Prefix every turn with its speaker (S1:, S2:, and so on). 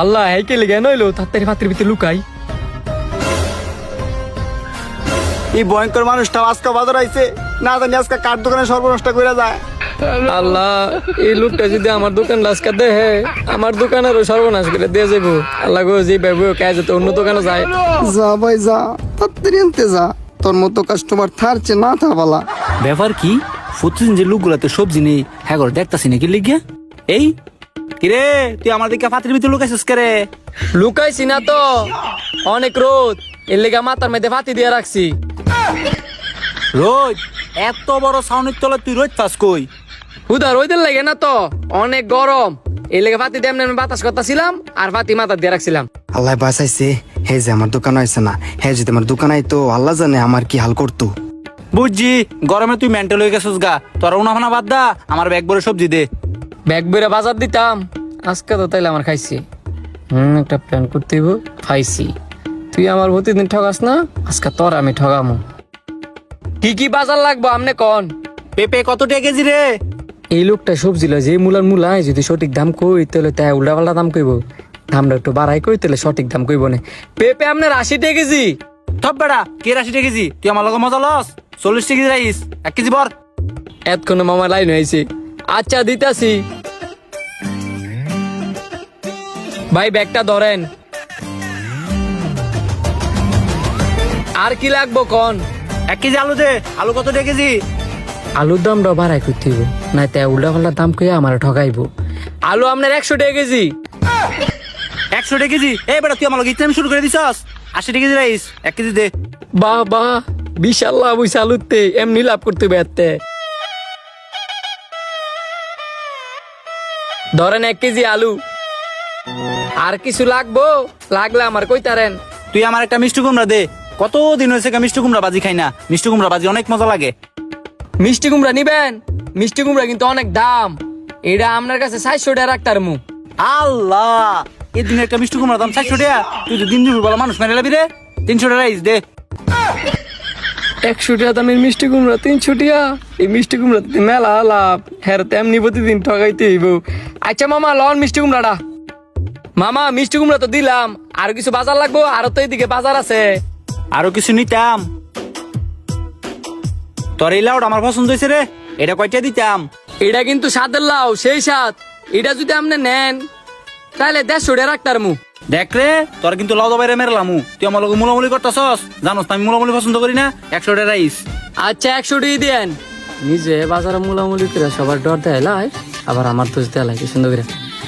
S1: আল্লাহ হেকে লেগে নইলো তাড়াতাড়ি পাত্রের ভিতরে লুকাই।
S2: এই ভয়ঙ্কর মানুষটা আজকে বাজার আইছে, না জানি আজকে কার দোকানে সর্বনষ্ট করে যায়।
S1: আল্লাহ এই লোকটা যদি আমার দোকান আজকে দেহে আমার দোকানেরও সর্বনাশ করে দিয়ে যাবো। আল্লাহ গো যে ভাইবো কাজ যেতে অন্য দোকানে যায়।
S2: যা ভাই যা, তাড়াতাড়ি আনতে যা, তোর মতো কাস্টমার থারছে না থাবালা।
S3: ব্যাপার কি প্রতিদিন যে লোকগুলাতে সবজি নেই হ্যাঁ করে দেখতাছি নাকি লিখিয়া এই কিরে তুই আমার দিকে পাত্রের ভিতরে লুকাইছিস কে রে?
S1: লুকাইছি না তো, অনেক রোদ এর লেগে মাথার মধ্যে ফাতি দিয়ে রাখছি।
S3: রোজ এত বড় সাউনের তলে তুই রোজ পাস কই?
S1: হুদা রোদের লাগে না তো, অনেক গরম এই লেগে ফাতি দিয়ে এমনি বাতাস করতেছিলাম আর ফাতি মাথা দিয়ে রাখছিলাম।
S2: আল্লাহ বাঁচাইছে, হে যে আমার দোকান আইছে না, হে যদি আমার দোকান আইতো আল্লাহ জানে আমার কি হাল করতো।
S3: বুঝছি গরমে তুই মেন্টাল হয়ে গেছিস গা, তোর উনাফানা বাদ দা, আমার ব্যাগ ভরে সবজি দে।
S1: ব্যাগ বেড়ে বাজার দিতাম আজকে তো তাইলে আমার খাইছি। একটা প্ল্যান করতে হইব, খাইছি। তুই আমার প্রতিদিন ঠগাস না, আজকে তোর আমি ঠগামো। কি কি বাজার লাগবো আমনে কন?
S3: পেঁপে কত টাকা কেজি রে?
S1: এই লোকটা সবজি লয় যে মূলার মূলায় যদি সঠিক দাম কই তাহলে তাই উল্টা পাল্টা দাম কইব, দামটা একটু বাড়াই কই তাহলে সঠিক দাম কইব না। পেঁপে আপনার 80 টাকা কেজি।
S3: সব বেড়া কে 80 টাকা কেজি? তুই আমার লগে মজা লস। 40 টাকা কেজি রাইস 1 কেজি বর।
S1: এতক্ষণ মামা লাইন হয়েছে। আচ্ছা দিতাছি ভাই, ব্যাগটা ধরেন। আর কি লাগবো কন?
S3: 1 কেজি আলু দে। আলু কত টাকা কেজি?
S1: আলুর দামটা বাড়াই করতে হইব, না তাই উল্টা পাল্টা দাম কইয়া আমার ঠগাইবো। আলু আপনার 100 টাকা কেজি।
S3: 100 টাকা কেজি? এই বেটা তুই আমার লগে ইতনামি শুরু করে দিছস। 80 টাকা কেজি রাইস 1 কেজি দে।
S1: বাহ বাহ, বিশাল লাভ হইছে আলুতে, এমনি লাভ করতে বেরতে। ধরেন 1 কেজি আলু। আর কিছু লাগবো? লাগলে আমার কইতারেন।
S3: তুই আমার একটা মিষ্টি কুমড়া দে। কতদিন হয়েছে মিষ্টি কুমড়া বাজি খাই না। মিষ্টি কুমড়া বাজি অনেক মজা লাগে।
S1: মিষ্টি কুমড়া নিবেন? মিষ্টি কুমড়া কিন্তু অনেক দাম, এটা আপনার কাছে 400 টাকা রাখতার মু।
S3: আল্লাহ, এই দিনে একটা মিষ্টি কুমড়া দাম 400 টাকা? তুই তো দিন দিন বলা মানুষ মেরে লাবি রে। 300 টাকা রাইস দে।
S1: 100 টাকা দামের মিষ্টি কুমড়া 300 টাকা? এই মিষ্টি কুমড়া মেলা লাভ, হ্যাঁ তেমনি প্রতিদিন ঠগাইতে হইব। আচ্ছা মামা লন মিষ্টি কুমড়াটা। মামা মিষ্টি কুমড়া তো দিলাম, আর কিছু বাজার লাগবো? আরো তো এইদিকে বাজার আছে।
S3: আরো কিছু নিতাম। তোর এই লাউটা আমার পছন্দ হয়েছে রে, এটা কয়টা দিতাম?
S1: এটা কিন্তু স্বাদের লাউ, সেই স্বাদ। এটা যদি আপনি নেন তাহলে 150 টাকা রাখতার মু।
S3: দেখ রে, তোর কিন্তু লাউ বাইরে মেরলামু। তুই আমার লগে মুলামুলি করতেছস, জানোস আমি মুলামুলি পছন্দ করি না। 100 টাকা রাইস।
S1: আচ্ছা 100 টাকা দেন। নিজে বাজারে মুলামুলি করে সবার ডর দেয় লাই, আবার আমার দোষ দেয় লাগে সুন্দর করে।